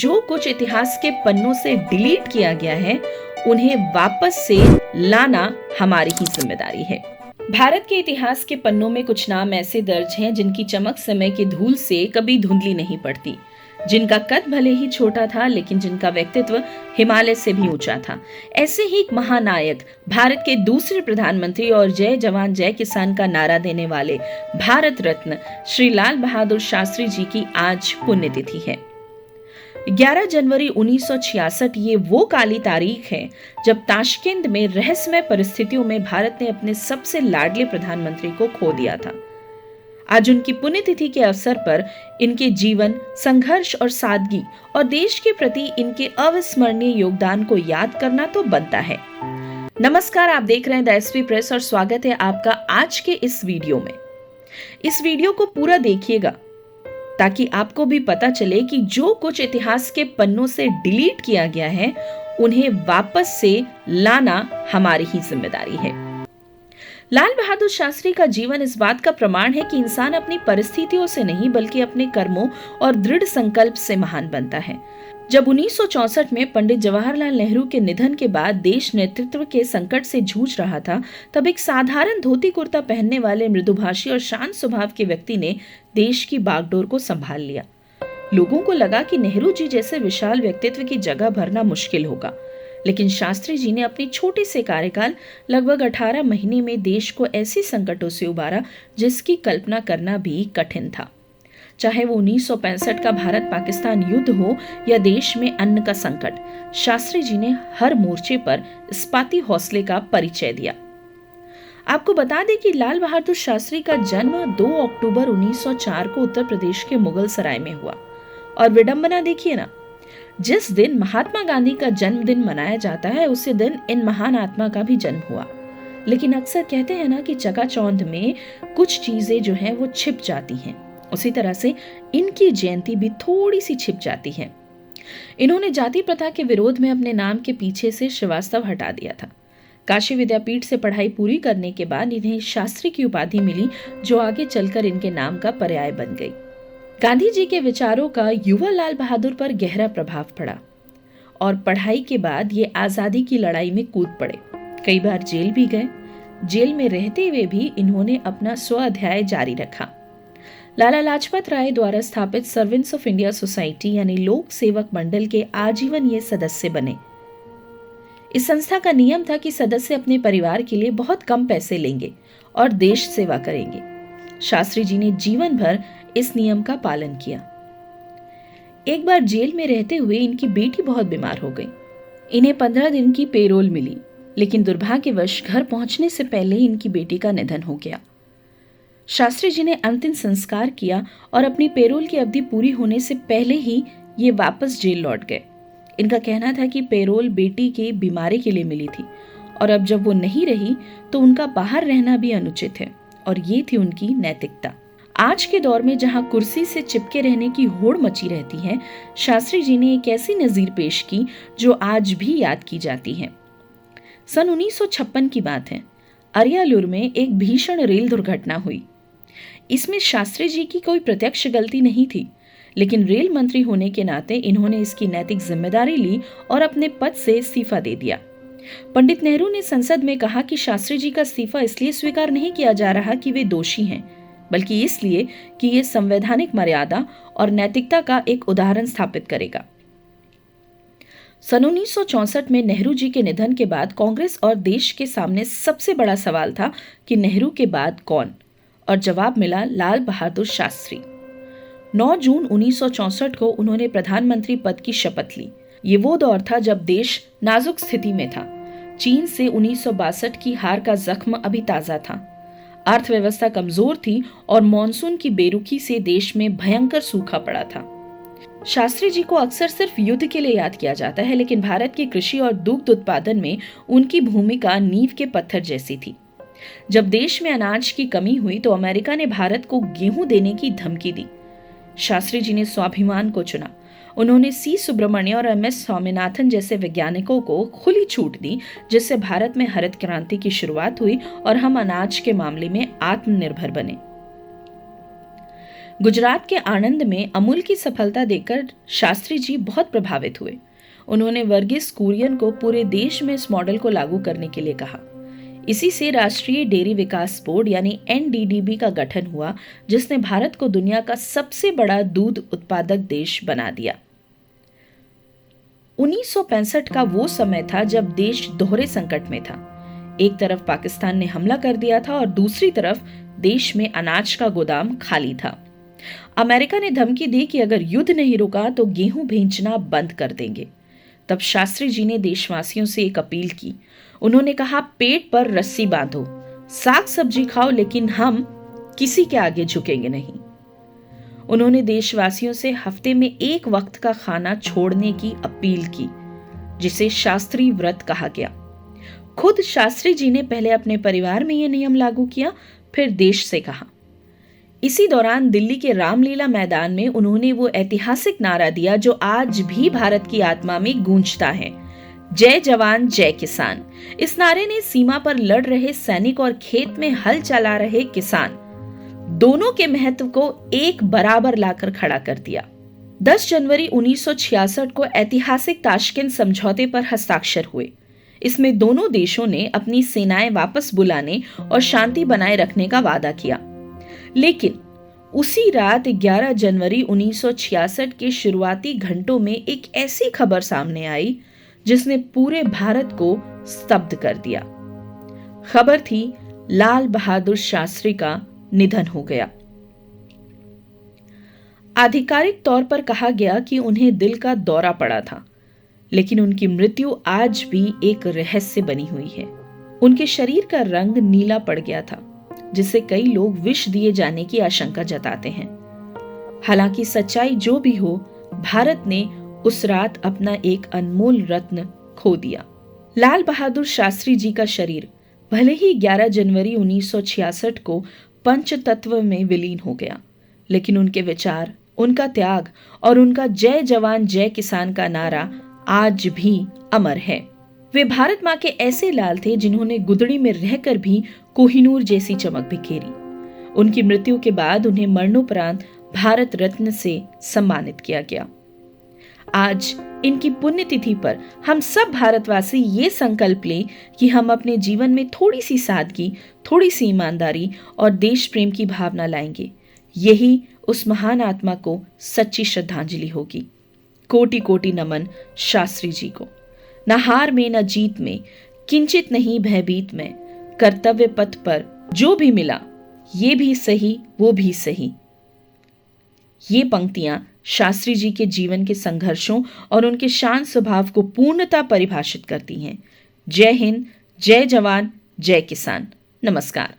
जो कुछ इतिहास के पन्नों से डिलीट किया गया है उन्हें वापस से लाना हमारी ही जिम्मेदारी है। भारत के इतिहास के पन्नों में कुछ नाम ऐसे दर्ज हैं जिनकी चमक समय की धूल से कभी धुंधली नहीं पड़ती, जिनका कद भले ही छोटा था लेकिन जिनका व्यक्तित्व हिमालय से भी ऊंचा था। ऐसे ही एक महानायक, भारत के दूसरे प्रधानमंत्री और जय जवान जय किसान का नारा देने वाले भारत रत्न श्री लाल बहादुर शास्त्री जी की आज पुण्यतिथि है। 11 जनवरी 1966 ये वो काली तारीख है जब ताशकंद में रहस्यमय परिस्थितियों में भारत ने अपने सबसे लाडले प्रधानमंत्री को खो दिया था। आज उनकी पुण्यतिथि के अवसर पर इनके जीवन, संघर्ष और सादगी और देश के प्रति इनके अविस्मरणीय योगदान को याद करना तो बनता है। नमस्कार, आप देख रहे हैं द एसपी प्रेस और स्वागत है आपका आज के इस वीडियो में। इस वीडियो को पूरा देखिएगा ताकि आपको भी पता चले कि जो कुछ इतिहास के पन्नों से डिलीट किया गया है उन्हें वापस से लाना हमारी ही जिम्मेदारी है। लाल बहादुर शास्त्री का जीवन इस बात का प्रमाण है कि इंसान अपनी परिस्थितियों से नहीं बल्कि अपने कर्मों और दृढ़ संकल्प से महान बनता है। जब 1964 में पंडित जवाहरलाल नेहरू के निधन के बाद देश नेतृत्व के संकट से जूझ रहा था, तब एक साधारण धोती कुर्ता पहनने वाले मृदुभाषी और शांत स्वभाव के व्यक्ति ने देश की बागडोर को संभाल लिया। लोगों को लगा कि नेहरू जी जैसे विशाल व्यक्तित्व की जगह भरना मुश्किल होगा, लेकिन शास्त्री जी ने अपनी छोटे से कार्यकाल लगभग 18 महीने में देश को ऐसे संकटों से उबारा जिसकी कल्पना करना भी कठिन था। चाहे वो 1965 का भारत पाकिस्तान युद्ध हो या देश में अन्न का संकट, शास्त्री जी ने हर मोर्चे पर इस्पाती हौसले का परिचय दिया। आपको बता दें कि लाल बहादुर शास्त्री का जन्म 2 अक्टूबर 1904 को उत्तर प्रदेश के मुगल सराय में हुआ। और विडंबना देखिए ना, जिस दिन महात्मा गांधी का जन्मदिन मनाया जाता है उसी दिन इन महान आत्मा का भी जन्म हुआ। लेकिन अक्सर कहते हैं ना कि चकाचौंध में कुछ चीजें जो हैं वो छिप जाती हैं, उसी तरह से इनकी जयंती भी थोड़ी सी छिप जाती है। इन्होंने जाति प्रथा के विरोध में अपने नाम के पीछे से श्रीवास्तव हटा दिया था। काशी विद्यापीठ से पढ़ाई पूरी करने के बाद इन्हें शास्त्री की उपाधि मिली, जो आगे चलकर इनके नाम का पर्याय बन गई। गांधी जी के विचारों का युवा लाल बहादुर पर गहरा प्रभाव पड़ा और पढ़ाई के बाद ये आजादी की लड़ाई में कूद पड़े। कई बार जेल भी गए। जेल में रहते हुए भी इन्होंने अपना स्वाध्याय जारी रखा। लाला लाजपत राय द्वारा स्थापित सर्वेंट्स ऑफ इंडिया सोसाइटी यानी लोक सेवक मंडल के आजीवन ये सदस्य बने। इस संस्था का नियम था कि सदस्य अपने परिवार के लिए बहुत कम पैसे लेंगे और देश सेवा करेंगे। शास्त्री जी ने जीवन भर इस नियम का पालन किया। एक बार जेल में रहते हुए इनकी बेटी बहुत बीमार हो गई। इन्हें 15 दिन की पेरोल मिली, लेकिन दुर्भाग्यवश घर पहुंचने से पहले इनकी बेटी का निधन हो गया। शास्त्री जी ने अंतिम संस्कार किया और अपनी पेरोल की अवधि पूरी होने से पहले ही ये वापस जेल लौट गए। इनका कहना था कि पेरोल बेटी की बीमारी के लिए मिली थी और अब जब वो नहीं रही तो उनका बाहर रहना भी अनुचित है, और ये थी उनकी नैतिकता। आज के दौर में जहां कुर्सी से चिपके रहने की होड़ मची रहती है, शास्त्री जी ने एक ऐसी नजीर पेश की जो आज भी याद की जाती है। सन 1956 की बात है। अरियालूर में एक भीषण रेल दुर्घटना हुई। इसमें शास्त्री जी की कोई प्रत्यक्ष गलती नहीं थी, लेकिन रेल मंत्री होने के नाते इन्होंने इसकी नैतिक जिम्मेदारी ली और अपने पद से इस्तीफा दे दिया। पंडित नेहरू ने संसद में कहा कि शास्त्री जी का इस्तीफा इसलिए स्वीकार नहीं किया जा रहा कि वे दोषी हैं, बल्कि इसलिए कि ये संवैधानिक मर्यादा और नैतिकता का एक उदाहरण स्थापित करेगा। सन 1964 में नेहरू जी के निधन के बाद कांग्रेस और देश के सामने सबसे बड़ा सवाल था कि नेहरू के बाद कौन, और जवाब मिला लाल बहादुर शास्त्री। 9 जून 1964 को उन्होंने प्रधानमंत्री पद की शपथ ली। ये वो दौर था जब देश नाजुक स्थिति में था। चीन से 1962 की हार का जख्म अभी ताजा था। अर्थव्यवस्था कमजोर थी और मॉनसून की बेरुखी से देश में भयंकर सूखा पड़ा था। शास्त्री जी को अक्सर सिर्फ युद्ध के लिए याद किया जाता है, लेकिन भारत की कृषि और दुग्ध उत्पादन में उनकी भूमिका नींव के पत्थर जैसी थी। जब देश में अनाज की कमी हुई तो अमेरिका ने भारत को गेहूं देने की धमकी दी। शास्त्री जी ने स्वाभिमान को चुना। उन्होंने सी सुब्रमण्य और एम.एस. स्वामीनाथन जैसे वैज्ञानिकों को खुली छूट दी, जिससे भारत में हरित क्रांति की शुरुआत हुई और हम अनाज के मामले में आत्मनिर्भर बने। गुजरात के आणंद में अमूल की सफलता देखकर शास्त्री जी बहुत प्रभावित हुए। उन्होंने वर्गीस कुरियन को पूरे देश में इस मॉडल को लागू करने के लिए कहा। इसी से राष्ट्रीय डेयरी विकास बोर्ड यानी एनडीडीबी का गठन हुआ, जिसने भारत को दुनिया का सबसे बड़ा दूध उत्पादक देश बना दिया। 1965 का वो समय था जब देश दोहरे संकट में था। एक तरफ पाकिस्तान ने हमला कर दिया था और दूसरी तरफ देश में अनाज का गोदाम खाली था। अमेरिका ने धमकी दी कि अगर युद्ध नहीं रुका तो गेहूं भेजना बंद कर देंगे। तब शास्त्री जी ने देशवासियों से एक अपील की। उन्होंने कहा, पेट पर रस्सी बांधो, साग सब्जी खाओ, लेकिन हम किसी के आगे झुकेंगे नहीं। उन्होंने देशवासियों से हफ्ते में एक वक्त का खाना छोड़ने की अपील की, जिसे शास्त्री व्रत कहा गया। खुद शास्त्री जी ने पहले अपने परिवार में यह नियम लागू किया, फिर देश से कहा। इसी दौरान दिल्ली के रामलीला मैदान में उन्होंने वो ऐतिहासिक नारा दिया जो आज भी भारत की आत्मा में गूंजता है, जय जवान जय किसान। इस नारे ने सीमा पर लड़ रहे सैनिक और खेत में हल चला रहे किसान दोनों के महत्व को एक बराबर लाकर खड़ा कर दिया। 10 जनवरी 1966 को ऐतिहासिक ताशकंद समझौते पर हस्ताक्षर हुए। इसमें दोनों देशों ने अपनी सेनाएं वापस बुलाने और शांति बनाए रखने का वादा किया। लेकिन उसी रात 11 जनवरी 1966 के शुरुआती घंटों में एक ऐसी खबर सामने आई जिसने पूरे भारत को स्तब्ध कर दिया। खबर थी लाल बहादुर शास्त्री का निधन हो गया। आधिकारिक तौर पर कहा गया कि उन्हें दिल का दौरा पड़ा था, लेकिन उनकी मृत्यु आज भी एक रहस्य बनी हुई है। उनके शरीर का रंग नीला पड़ गया था, जिससे कई लोग विष दिए जाने की आशंका जताते हैं। हालांकि सच्चाई जो भी हो, भारत ने उस रात अपना एक अनमोल रत्न खो दिया। लाल बहादुर शास्त्री जी का शरीर भले ही 11 जनवरी 1966 को पंचतत्व में विलीन हो गया, लेकिन उनके विचार, उनका त्याग और उनका जय जवान जय किसान का नारा आज भी अमर है। वे भारत माँ के ऐसे लाल थे जिन्होंने गुदड़ी में रहकर भी कोहिनूर जैसी चमक बिखेरी। उनकी मृत्यु के बाद उन्हें मरणोपरांत भारत रत्न से सम्मानित किया गया। आज इनकी पुण्यतिथि पर हम सब भारतवासी ये संकल्प लें कि हम अपने जीवन में थोड़ी सी सादगी, थोड़ी सी ईमानदारी और देश प्रेम की भावना लाएंगे। यही उस महान आत्मा को सच्ची श्रद्धांजलि होगी। कोटि कोटि नमन शास्त्री जी को। न हार में न जीत में, किंचित नहीं भयभीत में, कर्तव्य पथ पर जो भी मिला, ये भी सही वो भी सही। ये पंक्तियां शास्त्री जी के जीवन के संघर्षों और उनके शांत स्वभाव को पूर्णतः परिभाषित करती हैं। जय हिंद, जय जवान, जय किसान। नमस्कार।